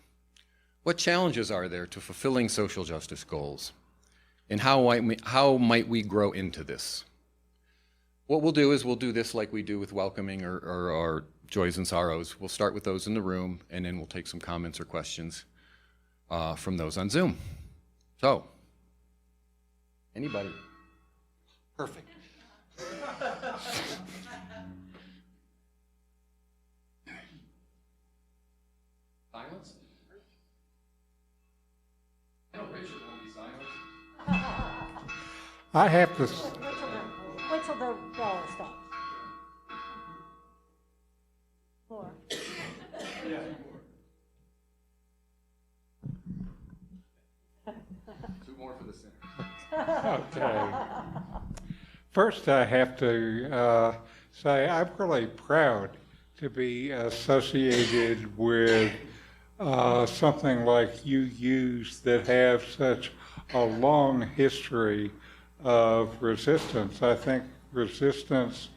What challenges are there to fulfilling social justice goals? And how might we grow into this? What we'll do is we'll do this like we do with welcoming or our joys and sorrows. We'll start with those in the room, and then we'll take some comments or questions from those on Zoom. So, anybody? Perfect. Silence? I know Richard won't be silent. I have to. Wait till the bell stops. 4. Two more for the center. Okay. First, I have to say I'm really proud to be associated with something like UUs that have such a long history of resistance. I think resistance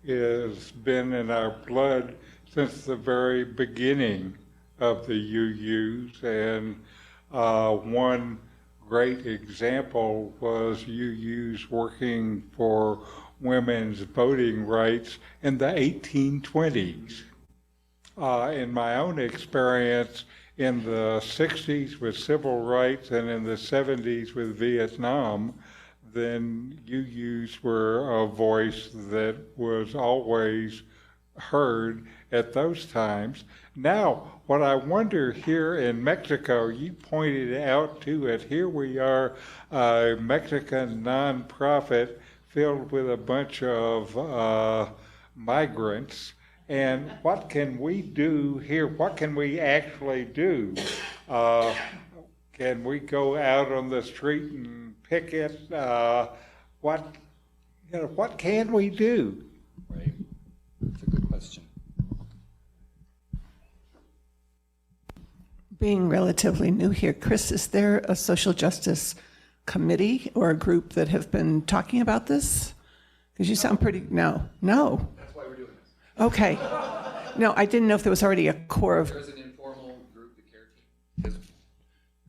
has been in our blood since the very beginning of the UUs, and one great example was UUs working for women's voting rights in the 1820s. In my own experience, in the 60s with civil rights and in the 70s with Viet Nam, then UUs were a voice that was always heard at those times. Now, what I wonder here in Mexico, you pointed out to it, here we are, a Mexican nonprofit filled with a bunch of migrants. And what can we do here? What can we actually do? Can we go out on the street and picket? What can we do? Right. That's a good question. Being relatively new here, Kriss, is there a social justice committee or a group that have been talking about this? Because you sound pretty, no. That's why we're doing this. Okay. No, I didn't know if there was already a core of. There's an informal group, the CARE team.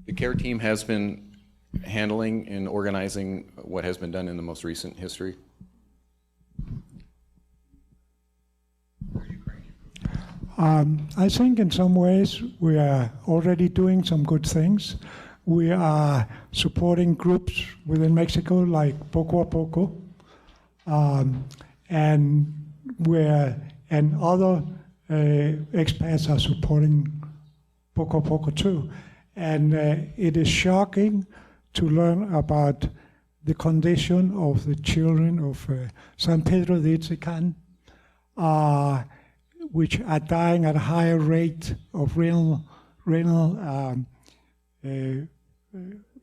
The CARE team has been handling and organizing what has been done in the most recent history. I think in some ways we are already doing some good things. We are supporting groups within Mexico like Poco a Poco, and other expats are supporting Poco a Poco too. And it is shocking to learn about the condition of the children of San Pedro de Itzican, which are dying at a higher rate of renal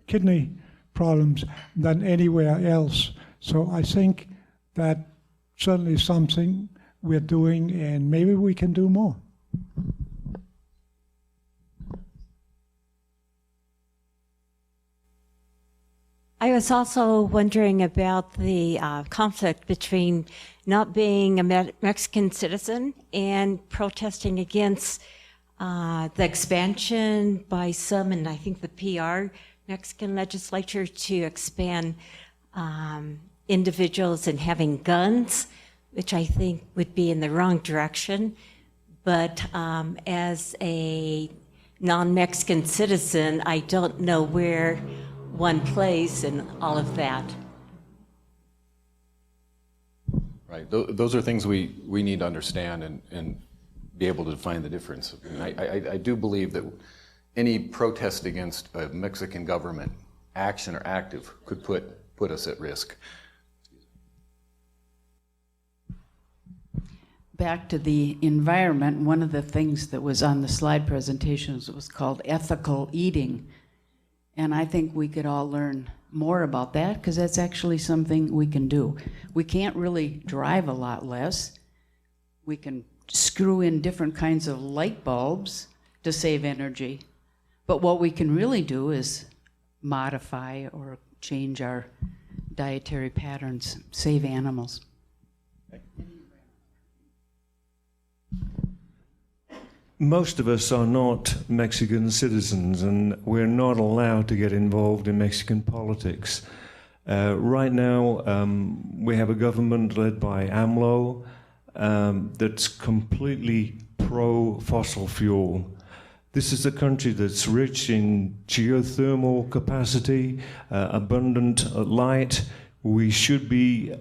kidney problems than anywhere else. So I think that certainly is something we're doing, and maybe we can do more. I was also wondering about the conflict between not being a Mexican citizen and protesting against the expansion by some, and I think the PR Mexican legislature, to expand individuals and having guns, which I think would be in the wrong direction. But as a non-Mexican citizen, I don't know where one plays in all of that. Right. Those are things we need to understand and be able to define the difference. I do believe that any protest against a Mexican government, action or active, could put us at risk. back to the environment, one of the things that was on the slide presentations was called ethical eating. And I think we could all learn more about that because that's actually something we can do. We can't really drive a lot less. We can screw in different kinds of light bulbs to save energy. But what we can really do is modify or change our dietary patterns, save animals. Most of us are not Mexican citizens, and we're not allowed to get involved in Mexican politics. Right now, we have a government led by AMLO that's completely pro-fossil fuel. This is a country that's rich in geothermal capacity, abundant light. We should be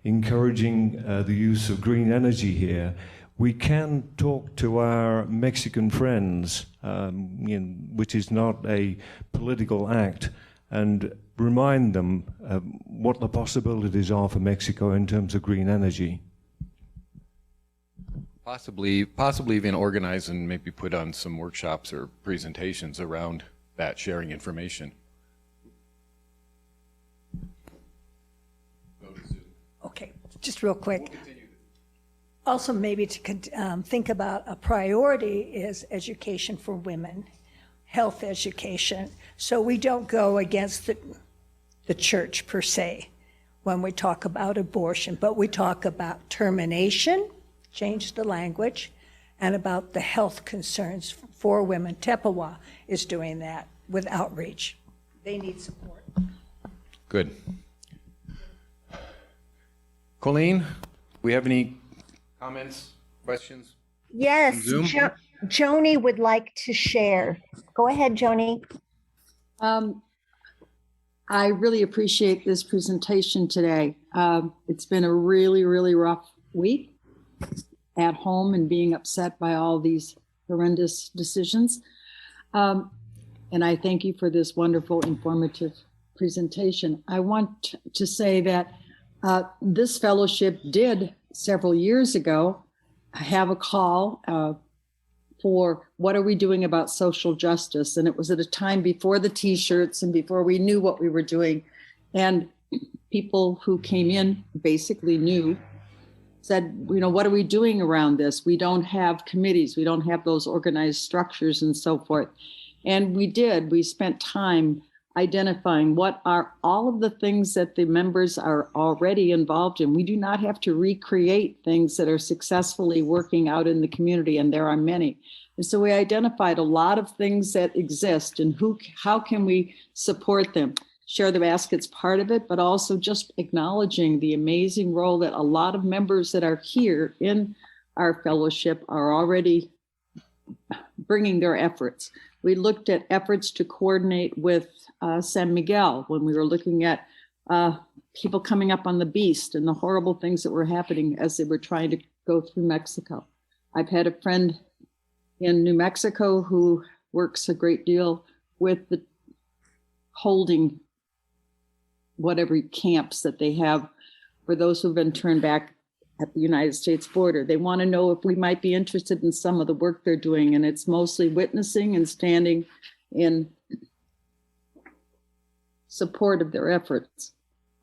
encouraging the use of green energy here. We can talk to our Mexican friends, which is not a political act, and remind them what the possibilities are for Mexico in terms of green energy. Possibly even organize and maybe put on some workshops or presentations around that, sharing information. Okay, just real quick. Also, maybe to think about a priority is education for women, health education. So we don't go against the church per se when we talk about abortion, but we talk about termination, change the language, and about the health concerns for women. Tepehua is doing that with outreach. They need support. Good. Colleen, we have any comments, questions? Yes, Joni would like to share. Go ahead, Joni. I really appreciate this presentation today. It's been a really, really rough week at home and being upset by all these horrendous decisions. And I thank you for this wonderful, informative presentation. I want to say that this fellowship did several years ago have a call for what are we doing about social justice? And it was at a time before the t-shirts and before we knew what we were doing. And people who came in basically said, what are we doing around this? We don't have committees. We don't have those organized structures and so forth. And we spent time identifying what are all of the things that the members are already involved in. We do not have to recreate things that are successfully working out in the community, and there are many. And so we identified a lot of things that exist and how can we support them. Share the Basket's part of it, but also just acknowledging the amazing role that a lot of members that are here in our fellowship are already bringing their efforts. We looked at efforts to coordinate with San Miguel when we were looking at people coming up on the beast and the horrible things that were happening as they were trying to go through Mexico. I've had a friend in New Mexico who works a great deal with the holding whatever camps that they have for those who've been turned back at the United States border. They want to know if we might be interested in some of the work they're doing, and it's mostly witnessing and standing in support of their efforts.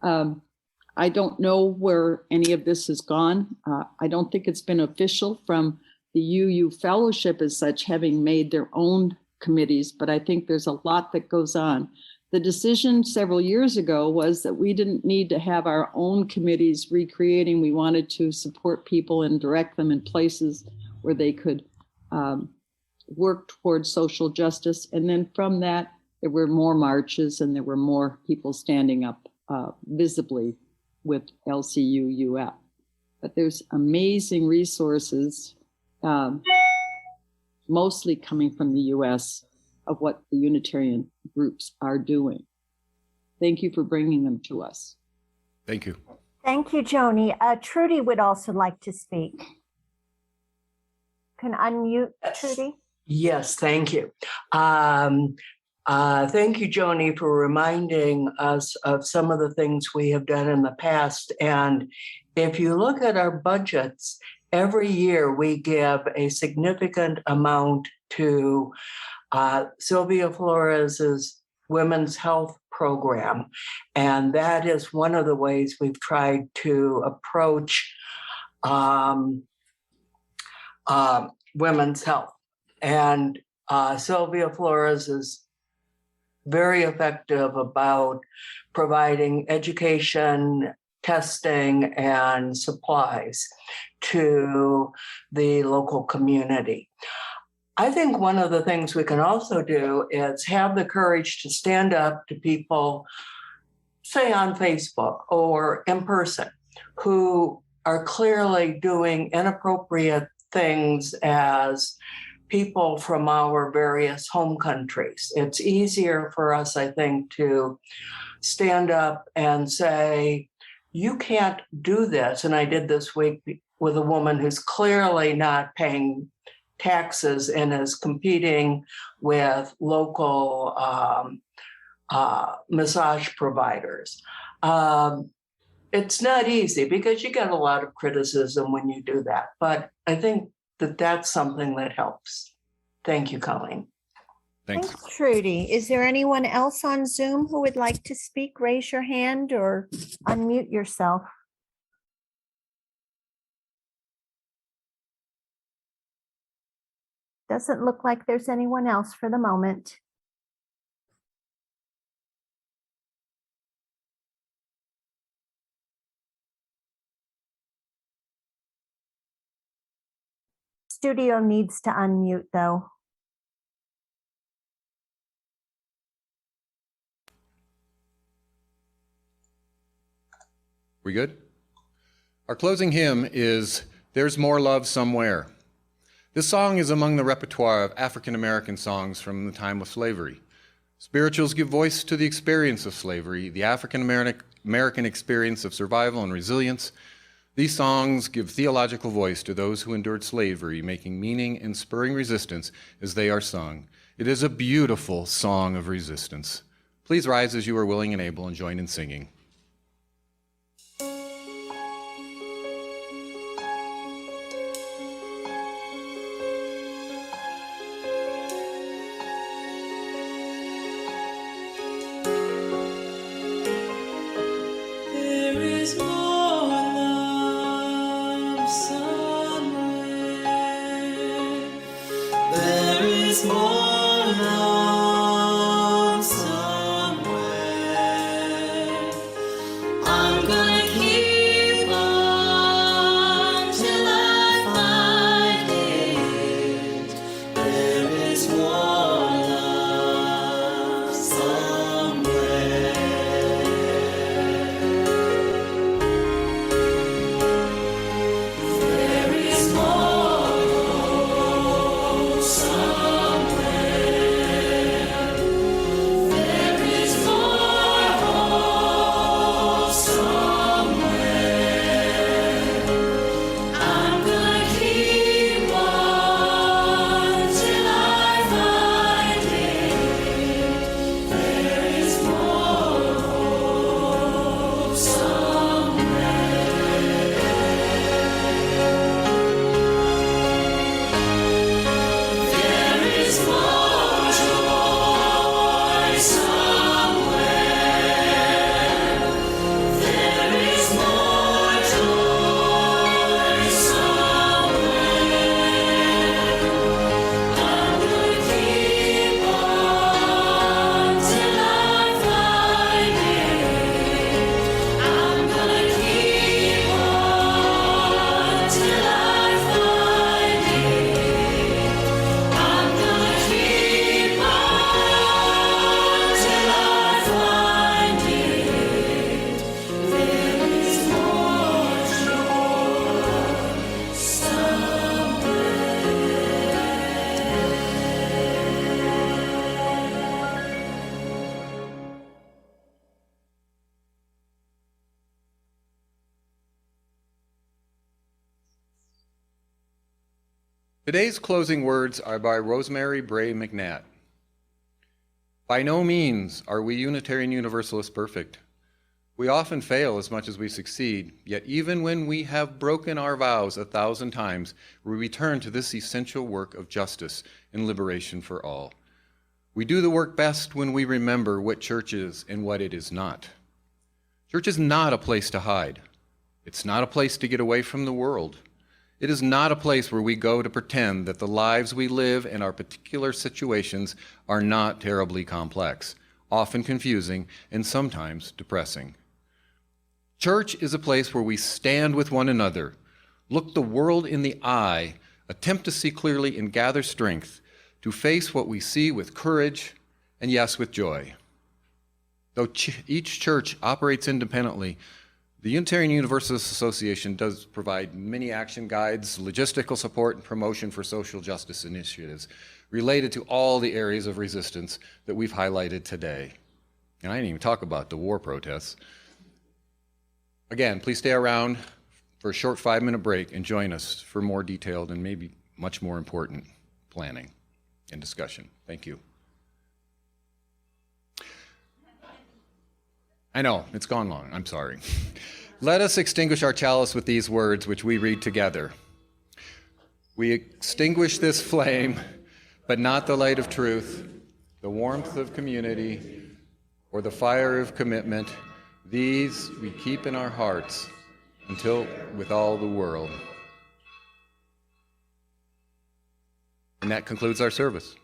I don't know where any of this has gone. I don't think it's been official from the UU Fellowship as such, having made their own committees, but I think there's a lot that goes on. The decision several years ago was that we didn't need to have our own committees recreating. We wanted to support people and direct them in places where they could work towards social justice. And then from that, there were more marches and there were more people standing up visibly with LCUUF. But there's amazing resources, mostly coming from the US, of what the Unitarian groups are doing. Thank you for bringing them to us. Thank you. Thank you, Joni. Trudy would also like to speak. Can unmute Trudy? Yes, thank you. Thank you, Joni, for reminding us of some of the things we have done in the past. And if you look at our budgets, every year we give a significant amount to Sylvia Flores's Women's Health Program. And that is one of the ways we've tried to approach women's health. And Sylvia Flores is very effective about providing education, testing, and supplies to the local community. I think one of the things we can also do is have the courage to stand up to people, say on Facebook or in person, who are clearly doing inappropriate things as people from our various home countries. It's easier for us, I think, to stand up and say, you can't do this. And I did this week with a woman who's clearly not paying taxes and is competing with local massage providers. It's not easy because you get a lot of criticism when you do that. But I think that that's something that helps. Thank you, Colleen. Thanks. Thanks, Trudy. Is there anyone else on Zoom who would like to speak? Raise your hand or unmute yourself. Doesn't look like there's anyone else for the moment. Studio needs to unmute though. We good? Our closing hymn is There's More Love Somewhere. This song is among the repertoire of African American songs from the time of slavery. Spirituals give voice to the experience of slavery, the African American experience of survival and resilience. These songs give theological voice to those who endured slavery, making meaning and spurring resistance as they are sung. It is a beautiful song of resistance. Please rise as you are willing and able and join in singing. There is more love somewhere. There is more love somewhere. I'm gonna keep on till I find it. There is more love somewhere. There is more hope somewhere. There is more hope somewhere. I'm gonna keep on till I find it. There is more hope somewhere. There is more joy somewhere. There is more joy somewhere. I'm gonna keep on till I find it. I'm gonna keep on till I find it. I'm gonna keep on till I find it. There is more joy somewhere. Today's closing words are by Rosemary Bray McNatt. By no means are we Unitarian Universalists perfect. We often fail as much as we succeed, yet even when we have broken our vows 1,000 times, we return to this essential work of justice and liberation for all. We do the work best when we remember what church is and what it is not. Church is not a place to hide. It's not a place to get away from the world. It is not a place where we go to pretend that the lives we live and our particular situations are not terribly complex, often confusing, and sometimes depressing. Church is a place where we stand with one another, look the world in the eye, attempt to see clearly, and gather strength to face what we see with courage and, yes, with joy. Though each church operates independently, the Unitarian Universalist Association does provide many action guides, logistical support, and promotion for social justice initiatives related to all the areas of resistance that we've highlighted today. And I didn't even talk about the war protests. Again, please stay around for a short 5-minute break and join us for more detailed and maybe much more important planning and discussion. Thank you. I know, it's gone long, I'm sorry. Let us extinguish our chalice with these words which we read together. We extinguish this flame, but not the light of truth, the warmth of community, or the fire of commitment. These we keep in our hearts until with all the world. And that concludes our service.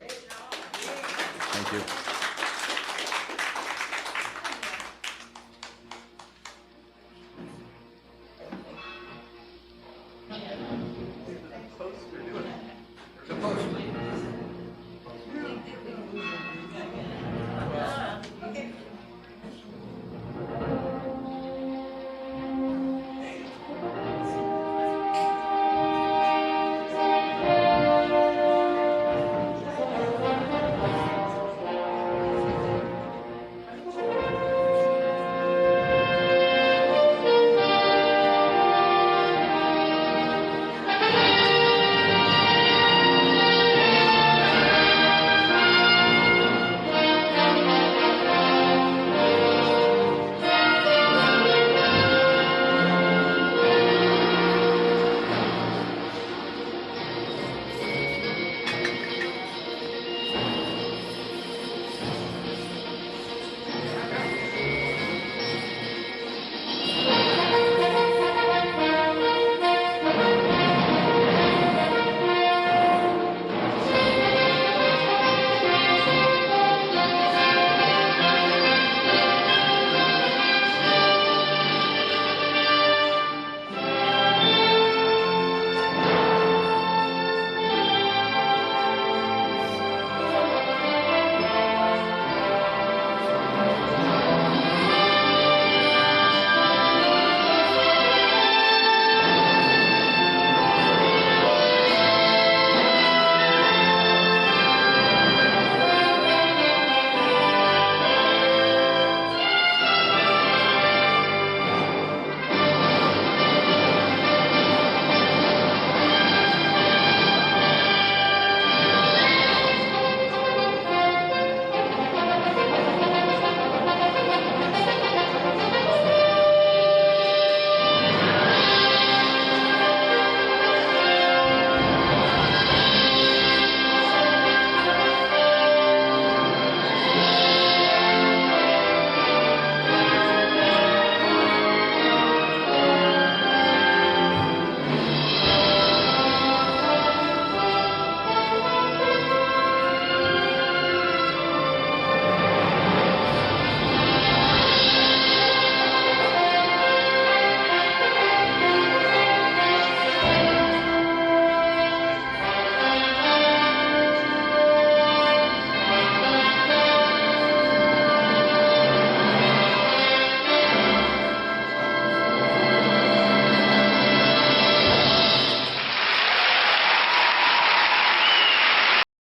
Thank you.